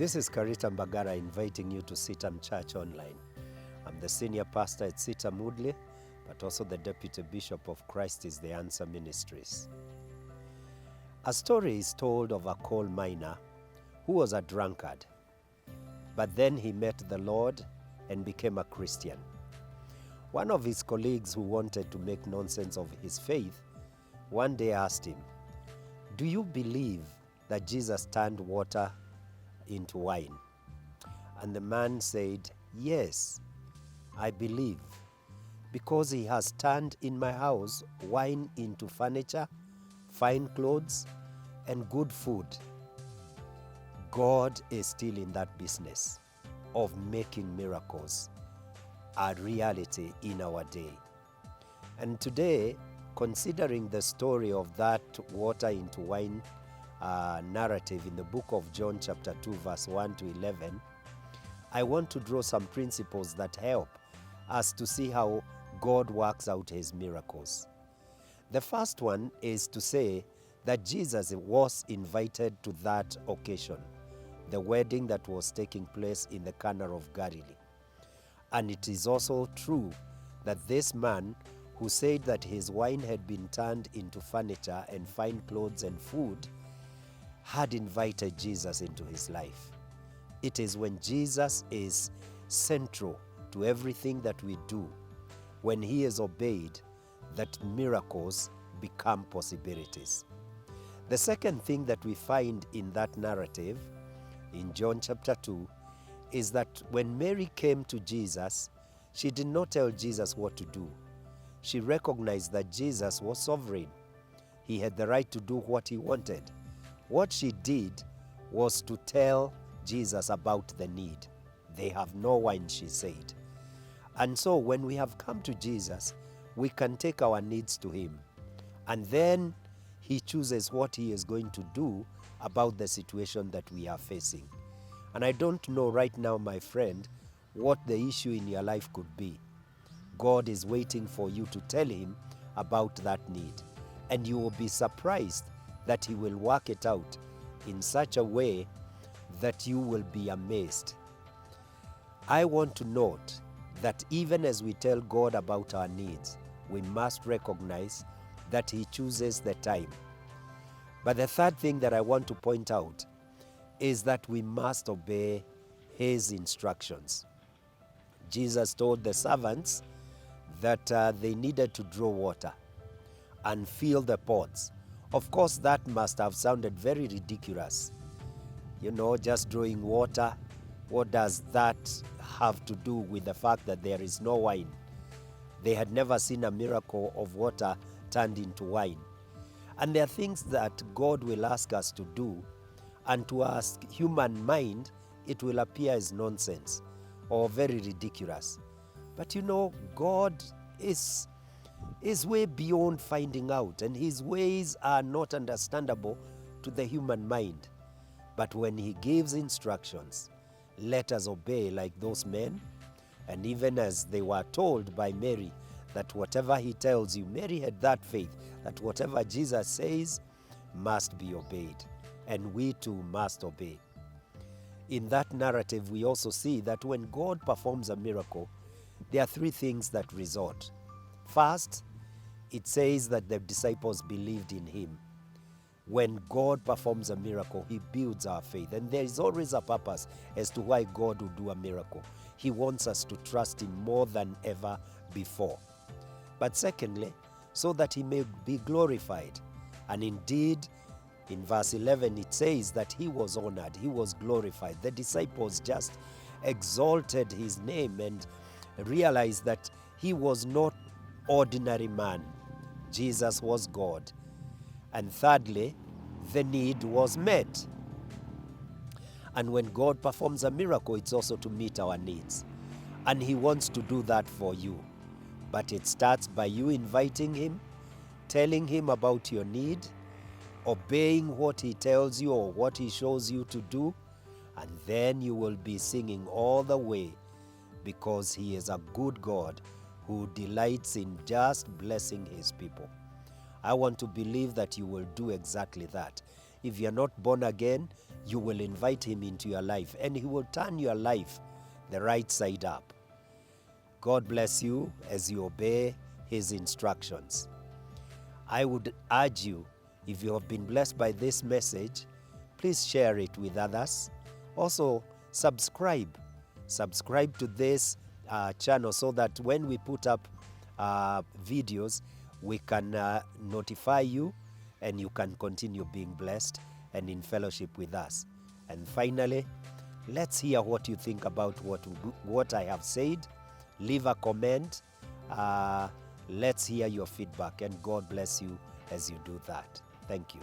This is Karita Mbagara inviting you to CITAM ChurchOnline. I'm the senior pastor at CITAM Woodley, but also the deputy bishop of Christ is the Answer Ministries. A story is told of a coal miner who was a drunkard, but then he met the Lord and became a Christian. One of his colleagues who wanted to make nonsense of his faith one day asked him, "Do you believe that Jesus turned water into wine?" And the man said, "Yes, I believe, because he has turned in my house wine into furniture, fine clothes, and good food." God is still in that business of making miracles a reality in our day. And today, considering the story of that water into wine narrative in the book of John chapter 2 verse 1 to 11, I want to draw some principles that help us to see how God works out his miracles. The first one is to say that Jesus was invited to that occasion, the wedding that was taking place in the Cana of Galilee. And it is also true that this man who said that his wine had been turned into furniture and fine clothes and food had invited Jesus into his life. It is when Jesus is central to everything that we do, when he is obeyed, that miracles become possibilities. The second thing that we find in that narrative in John chapter 2 is that when Mary came to Jesus, she did not tell Jesus what to do. She recognized that Jesus was sovereign. He had the right to do what he wanted. What she did was to tell Jesus about the need. They have no wine, she said. And so when we have come to Jesus, we can take our needs to him. And then he chooses what he is going to do about the situation that we are facing. And I don't know right now, my friend, what the issue in your life could be. God is waiting for you to tell him about that need. And you will be surprised that he will work it out in such a way that you will be amazed. I want to note that even as we tell God about our needs, we must recognize that he chooses the time. But the third thing that I want to point out is that we must obey his instructions. Jesus told the servants that they needed to draw water and fill the pots. Of course, that must have sounded very ridiculous. You know, just drawing water, what does that have to do with the fact that there is no wine? They had never seen a miracle of water turned into wine. And there are things that God will ask us to do, and to our human mind, it will appear as nonsense or very ridiculous. But you know, God is way beyond finding out, and his ways are not understandable to the human mind. But when he gives instructions, let us obey like those men. And even as they were told by Mary that whatever he tells you, Mary had that faith that whatever Jesus says must be obeyed, and we too must obey. In that narrative, we also see that when God performs a miracle, there are three things that result. First, it says that the disciples believed in him. When God performs a miracle, he builds our faith. And there is always a purpose as to why God will do a miracle. He wants us to trust him more than ever before. But secondly, so that he may be glorified. And indeed, in verse 11, it says that he was honored, he was glorified. The disciples just exalted his name and realized that he was not ordinary man. Jesus was God. And thirdly, the need was met. And when God performs a miracle, it's also to meet our needs. And he wants to do that for you. But it starts by you inviting him, telling him about your need, obeying what he tells you or what he shows you to do, and then you will be singing all the way, because he is a good God who delights in just blessing his people. I want to believe that you will do exactly that. If you're not born again, you will invite him into your life, and he will turn your life the right side up. God bless you as you obey his instructions. I would urge you, if you have been blessed by this message, please share it with others. Also, subscribe to this channel so that when we put up videos, we can notify you, and you can continue being blessed and in fellowship with us. And finally, let's hear what you think about what I have said. Leave a comment. Let's hear your feedback, and God bless you as you do that. Thank you.